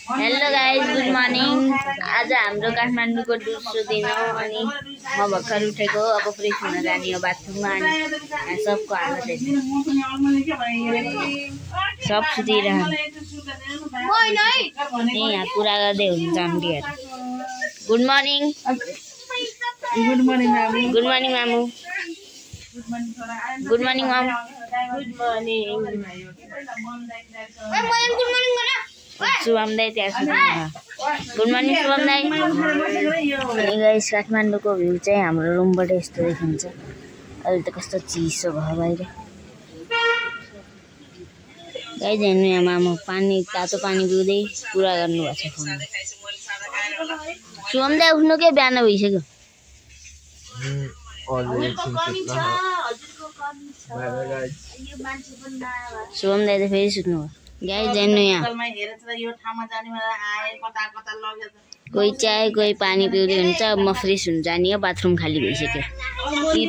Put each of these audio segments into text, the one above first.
Hello guys, good morning. आज हाम्रो काठमाडौँको दोस्रो दिन हो अनि म भर्खर उठेको। अब फ्रेस हुन जाने हो बाथरुममा अनि सबको हालत हेर्नु, सब सुतिरहनु। यहाँ कुरा गर्दै हुन्छ आन्टीहरू। Good morning. गुड मर्निङ मामु। गुड मर्निङ मामु। गुड मर्निङ मामु। Good morning. शुभम दाई त्यहाँ सुत्नु। गुड मर्निङ शुभम दाई। अनि गाइस काठमाडौँको भ्यू चाहिँ हाम्रो रुमबाट यस्तो देखिन्छ। अहिले त कस्तो चिसो भयो बाहिर। गाइस हेर्नु यहाँ मामु पानी तातो पानी पिउँदै कुरा गर्नुभएको छ फोनमा। शुभम दाई उठ्नु के बिहान भइसक्यो। शुभम दाई त फेरि सुत्नु भयो। गाइस हेर्नु यहाँ कोही चाय कोही पानी पिउँदै हुन्छ। म फ्रेस हुन जाने हो, बाथरुम खाली भइसक्यो।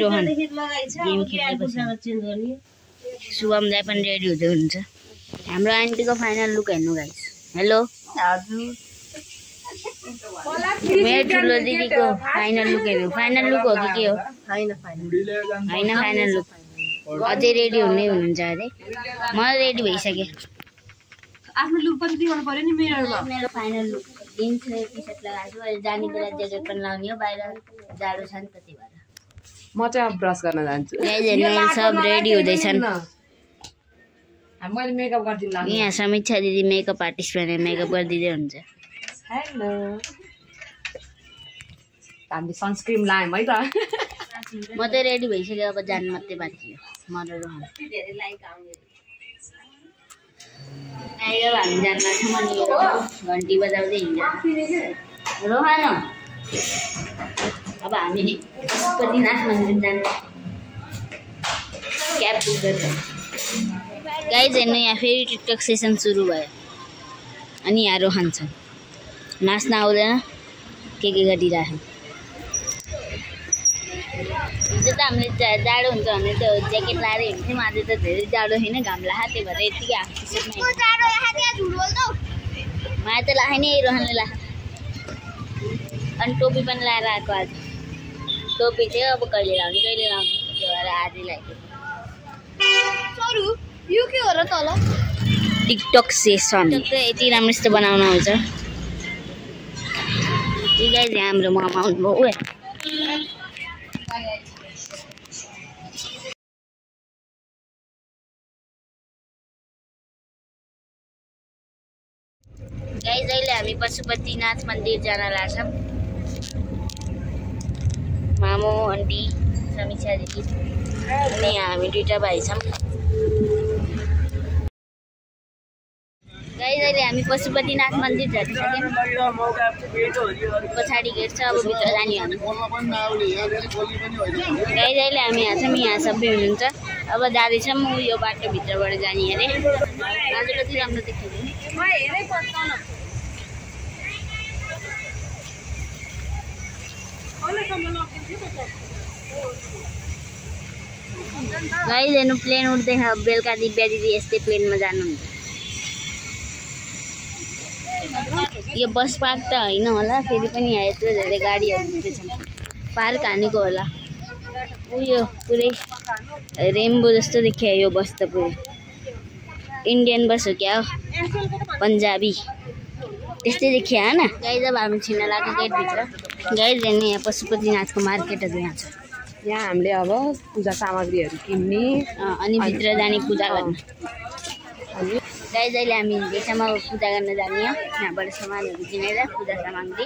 रोहन गेम खेल्दैपछि शुभम दाई पनि रेडी हुँदै हुन्छ। हाम्रो आन्टीको फाइनल लुक हेर्नु गाइस। हेलो मेरो ठुलो दिदीको फाइनल लुक हेर्नु। फाइनल लुक हो कि के हो? होइन फाइनल लुक। अझै रेडी हुनै हुनुहुन्छ अरे। म रेडी भइसकेँ। आफ्नो लुक पनि देखाउनु पर्यो नि। मेरो फाइनल लुक जिन्स र टी सर्ट लगाएको छु। अहिले जाने बेला ज्याकेट पनि लाउने हो, बाहिर जाडो छ नि त त्यही भएर। म चाहिँ अब ब्रस गर्न जान्छु। सब रेडी हुँदैछन्। मैले मेकअप गर्दिनु लाग्यो। यहाँ समीक्षा दिदी मेकअप आर्टिस्ट भनेर मेकअप गरिदिँदै हुन्छ। हेलो हामीले सनस्क्रिन लायौँ है त। म त रेडी भइसक्यो, अब जानु मात्रै बाँकी हो। म र रोहन हामी जानु लाग्छौँ अनि घन्टी बजाउँदै हिँड्छ रोहन। अब हामी पशुपतिनाथ मन्दिर जानु क्याब बुक गर्छ। गाइज हेर्नु यहाँ फेरि टिकटक सेसन सुरु भयो अनि यहाँ रोहन छ। नाच्न आउँदैन के गरिरहेको। हिजो त हामीले जाडो हुन्छ भने त ज्याकेट लाएर हिँड्थ्यौँ। आज त धेरै जाडो छैन, घाम लाग्यो त्यही भएर यतिकै हाफ टी सर्टमा। मलाई त लाग्यो नि रोहनले लाग्यो। अनि टोपी पनि लगाएर आएको आज। टोपी थियो अब कहिले लाउने त्यो भएर आजै लगाएको। टिकटक सेसन यति राम्रो बनाउन आउँछ। ठिकै छ हाम्रो मामा आउनुभयो। गाइस अहिले हामी पशुपतिनाथ मन्दिर जान लाग्छौँ। मामु आन्टी समीक्षा दिदी अनि हामी दुईटा भाइ छौँ। गाइस अहिले हामी पशुपतिनाथ मन्दिर झरिसक्यौँ। पछाडि गेट छ, अब भित्र जाने हामी। गाइस अहिले हामी यहाँ छौँ, यहाँ सबै हुनुहुन्छ। अब जाँदैछौँ यो बाटोभित्रबाट जाने अरे। आज कति राम्रो देखियो। गाइस हेर्नु प्लेन उड्दैछ। बेलुका दिव्या दिदी यस्तै प्लेनमा जानुहुन्छ। यो बस पार्क त होइन होला, फेरि पनि यहाँ यत्रो धेरै गाडीहरू हुँदैछन्। पार्क हानेको होला। उयो पुरै रेम्बो जस्तो देखियो यो बस त। पुरै इन्डियन बस हो क्या हो, पन्जाबी त्यस्तै देखियो होइन। गाइस अब हामी छिर्न लाग्यो गेटभित्र। गाइस हेर्नु यहाँ पशुपतिनाथको मार्केटहरू यहाँ छ। यहाँ हामीले अब पूजा सामग्रीहरू किन्ने अनि भित्र जाने पूजा गर्न। गाइस अहिले हामी हिँड्दैछौँ पूजा गर्न जाने हो। यहाँबाट सामानहरू किनेर पूजा सामग्री।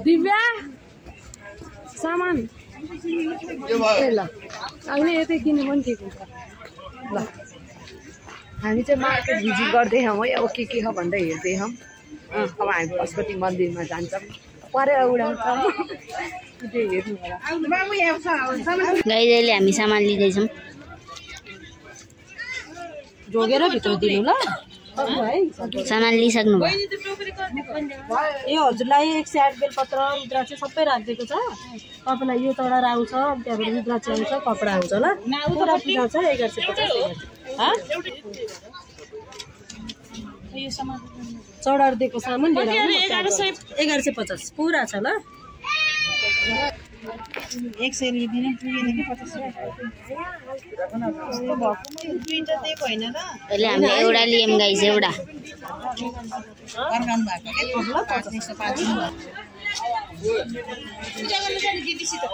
दिव्या सामान ल अहिले यतै किन्नु पनि ठिक हुन्छ। ल हामी चाहिँ मार्केट भिजिट गर्दै छौँ है। अब के छ भनेर हेर्दै छौँ। अब हामी पशुपति मन्दिरमा जान्छौँ। परेर उडाउँछौँ त्यो हेर्नु होला। गाइस अहिले हामी सामान लिँदैछौँ। जोगेर भित्र दिनु ल। सामान लिइसक्नु भयो। ए हजुरलाई 108 बेलपत्र रुद्राक्ष सबै राखिदिएको छ। तपाईँलाई यो तडा आउँछ, त्यहाँबाट रुद्राक्ष आउँछ, कपडा आउँछ ल। पुरा पूजा छ 1150। चौडार दिएको सामान लिएर आउनु 1150 पुरा छ ल 100 लिदिने पुगेन कि 50 दुईटा दिएको हैन र अहिले हामीले एउटा लियम गाइस एउटा अर्काउनु भएको के 105 पूजा गर्न जाने दिदीसी त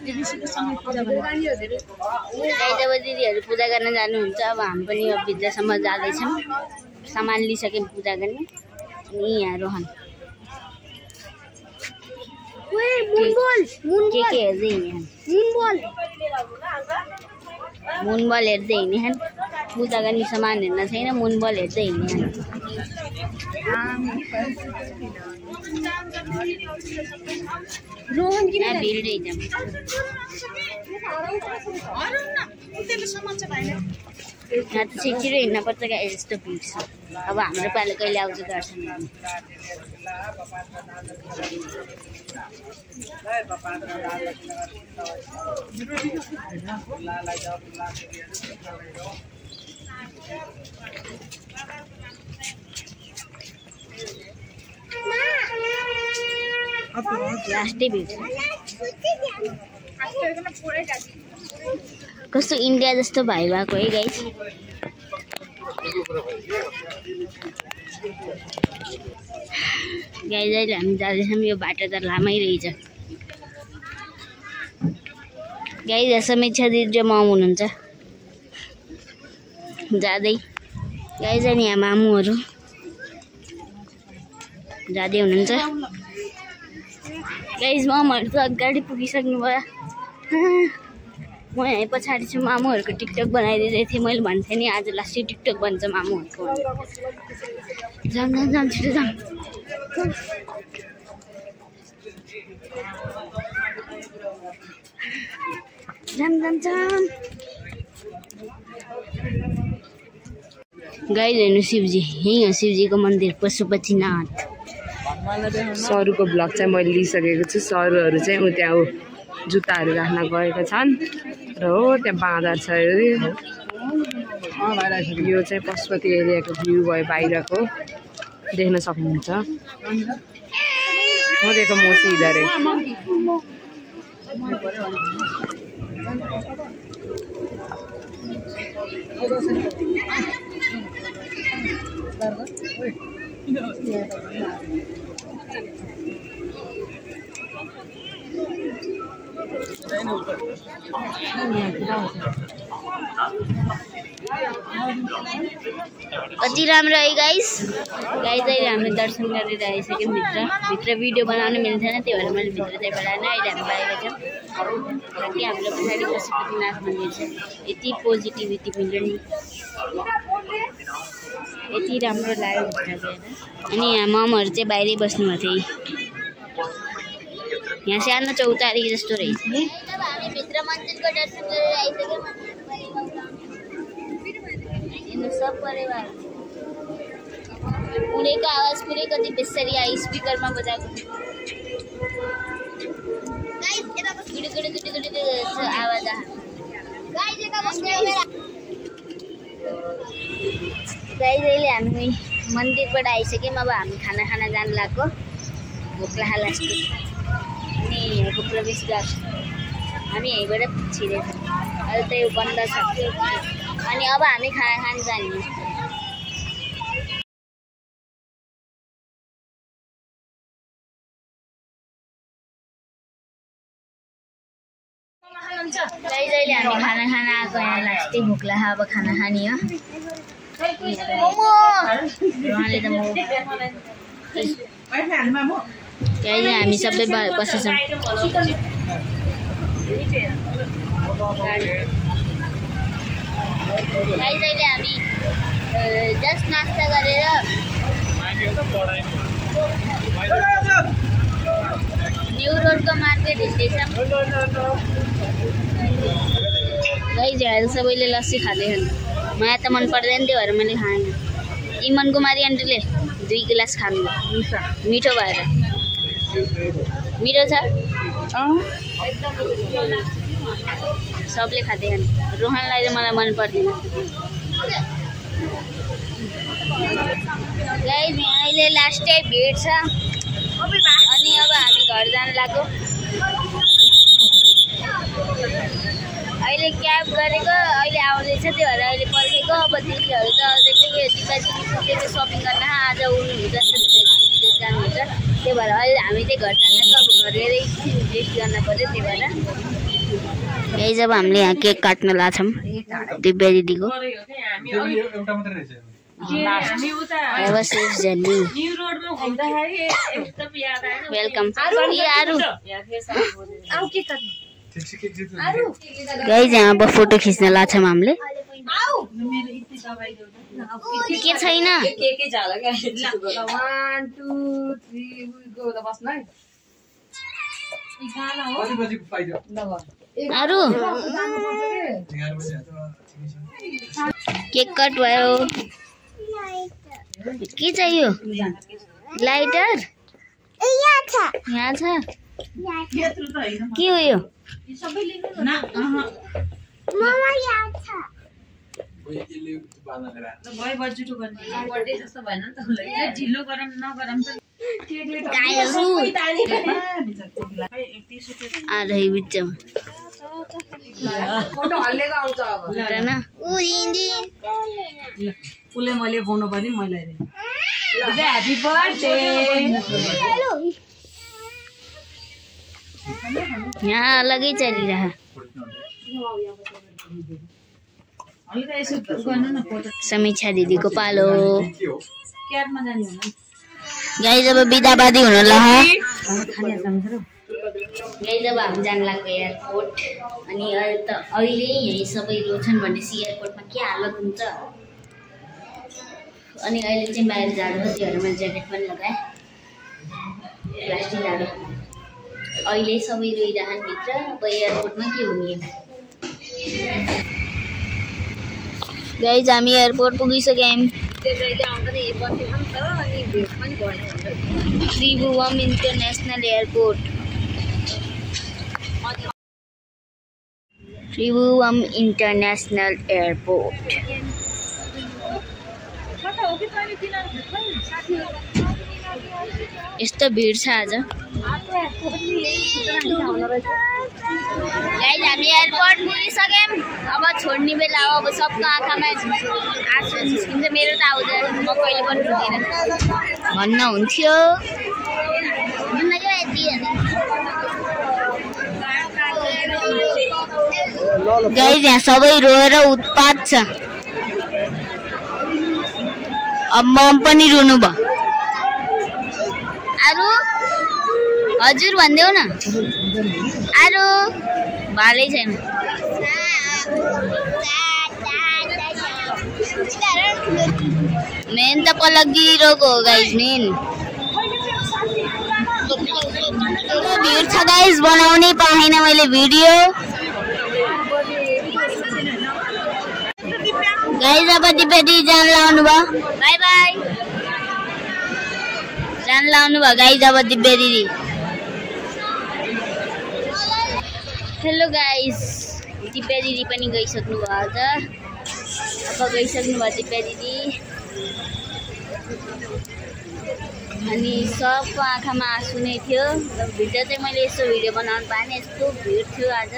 दिदीसीको सँगै पूजा गर्न गाइस अब दिदीहरु पूजा गर्न जानुहुन्छ अब हामी पनि अब भित्रसम्म जाँदैछौँ सामान लिइसक्यौँ पूजा गर्ने अनि यहाँ रोहन के हेर्दै हिँड्ने मुनबल हेर्दै हिँड्ने पूजा गर्ने सामान हेर्न छैन मुनबल हेर्दै हिँड्ने रोहन किन भिड्दै जाउँ यहाँ त छिटो हिँड्न पर्छ क्या यस्तो भिड छ अब हाम्रो पालो कहिले आउँछ दर्शन गर्नु लास्टै भिड कस्तो इन्डिया जस्तो भाइ भएको है गाइस गाइस अहिले हामी जाँदैछौँ यो बाटो त लामै रहेछ गाइस समीक्षा दिदी र मामु हुनुहुन्छ जाँदै गाइस अनि यहाँ मामुहरू जाँदै हुनुहुन्छ गाइस मामुहरू त अगाडि पुगिसक्नु भयो म यहाँ पछाडि छु मामुहरूको टिकटक बनाइदिँदै थिएँ मैले भन्थेँ नि आज लास्टै टिकटक बन्छ मामुहरूको जाम जाम जाम छिटो जाम जाम जाम जाम गाइस हेर्नु शिवजी यही हो शिवजीको मन्दिर पशुपतिनाथ सरुको ब्लग चाहिँ मैले लिइसकेको छु सरुहरू चाहिँ उ त्यहाँ हो जुत्ताहरू राख्न गएका छन् र हो त्यहाँ बाँदर छ यो चाहिँ पशुपति एरियाको भ्यू भयो बाहिरको देख्न सक्नुहुन्छ हो देखो मोसी इधर है कति राम्रो है गाइस अहिले हामीले दर्शन गरेर आइसक्यौँ भित्र भिडियो बनाउन मिल्थेन त्यही भएर मैले भित्र चाहिँ बोलाएन अहिले हामी बाहिर छौँ कि हाम्रो पछाडि पशुपतिनाथ मन्दिर छ यति पोजिटिभिटी मिल्यो नि यति राम्रो लाग्यो भित्र गएर अनि यहाँ ममहरू चाहिँ बाहिरै बस्नुभएको थियो यहाँ सानो चौतारी जस्तो रहेछ हामी भित्र मन्दिरको दर्शन गरेर आइसक्यौँ सब परिवार उडेको आवाज पुरै कति बेसरी आयो स्पिकरमा बजाएको आवाज अहिले हामी मन्दिरबाट आइसक्यौँ अब हामी खाना खान जानु लाग्यो भोक लाग्यो अनि यहाँको प्रवेशद्वार हामी यहीँबाट छिरेछौँ अहिले त यो बन्द छ अनि अब हामी खाना खान जाने अहिले हामी खाना खान आएको यहाँ लास्टै भोक लाग्यो अब खाना खाने हो उहाँले त अहिले हामी सबै बसेछौँ अहिले हामी जस्ट नास्ता गरेर न्यू रोडको मार्केट हिँड्दैछौँ गाइजहरू सबैले लस्सी खाँदैछन् मलाई त मन पर्दैन त्यही भएर मैले खाएन इमन कुमारी आन्टीले 2 गिलास खानु मिठो भएर मिठो छ सबले खाँदैछन् रोहनलाई चाहिँ मलाई मन पर्दैन अहिले लास्टै भिड छ अनि अब हामी घर जान लाग्यो। अहिले क्याब गरेको अहिले आउँदैछ, त्यो भएर अहिले पर्खेको। अब दिदीहरू त अझै दिपाजी सपिङ गर्न आज उड्नुहुन्छ जानुहुन्छ, त्यही भएर अहिले हामी चाहिँ घर जान घर गएर रेस्ट गर्न पर्यो। त्यही भएर यही जब हामीले यहाँ केक काट्न लाग्छौँ दिव्या दिदीको। वेलकम गाइज, यहाँ अब फोटो खिच्न लाग्छौँ हामीले। के छैन अरू केक कट भयो। के चाहियो? लाइटर यहाँ छ। के हो यो? उसले मैले बोल्नु पर्ने मैले ह्यापी बर्थडे। यहाँ अलगै चलिरह। समीक्षा दिदीको पालो। गाइज अब बिदाबादी हुन ला। गाइज अब हामी जान लाग्यो एयरपोर्ट। अनि अहिले यही सबै रोछन् भनेपछि एयरपोर्टमा के हालत हुन्छ। अनि अहिले चाहिँ बाहिर जाडो हो, त्यो भएर मैले ज्याकेट पनि लगाएँ। प्लास्टिक जाडो। अहिले सबै रोइरहन् भित्र। अब एयरपोर्टमा के हुने। गाइज हामी एयरपोर्ट पुगिसक्यौँ। Tribhuvan international airport. Tribhuvan international airport. यस्तो भिड छ आज। गाइज हामी एयरपोर्ट पुगिसक्यौँ। अब छोड्ने बेला हो। अब सबको आँखामा आँसु निस्किन्छ। मेरो त आउँदैन, म कहिले पनि रुँदिनँ भन्न हुन्थ्यो। गाइज यहाँ सबै रोएर उत्पात छ। अब मम पनि रुनु भयो। अरू हजुर भनिदेऊ न। अरू भालै छैन। मेन त पलक दिइरहेको हो गाइज। मेन भिड छ गाइज, बनाउनै पाएन मैले भिडियो। गाइज अब दिव्या दिदी जान लाउनु भयो। By by. जान लाउनु भयो गाइज अब दिव्या दिदी। हेलो गाइज, दिव्या दिदी पनि गइसक्नु भयो आज। अब गइसक्नु भयो दिव्या दिदी। अनि सबको आँखामा आँसु नै थियो। भिडियो चाहिँ मैले यसो भिडियो बनाउनु पाएन, यस्तो भिड थियो आज।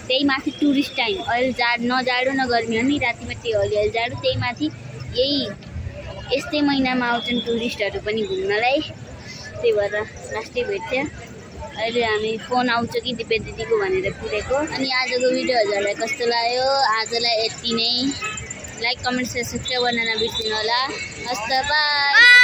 त्यही माथि टुरिस्ट टाइम, अहिले न जाडो न गर्मी हो नि, रातिमा त्यही हलिहली जाडो। त्यही माथि यही यस्तै महिनामा आउँछन् टुरिस्टहरू पनि घुम्नलाई। त्यही भएर लास्टै भेट थियो। अहिले हामी फोन आउँछ कि दिव्या दिदीको भनेर कुरेको। अनि आजको भिडियो हजुरलाई कस्तो लाग्यो? आजलाई यति नै। लाइक कमेन्ट सेयर सब्सक्राइब गर्न नबिर्सिनु होला। हस्त बाई।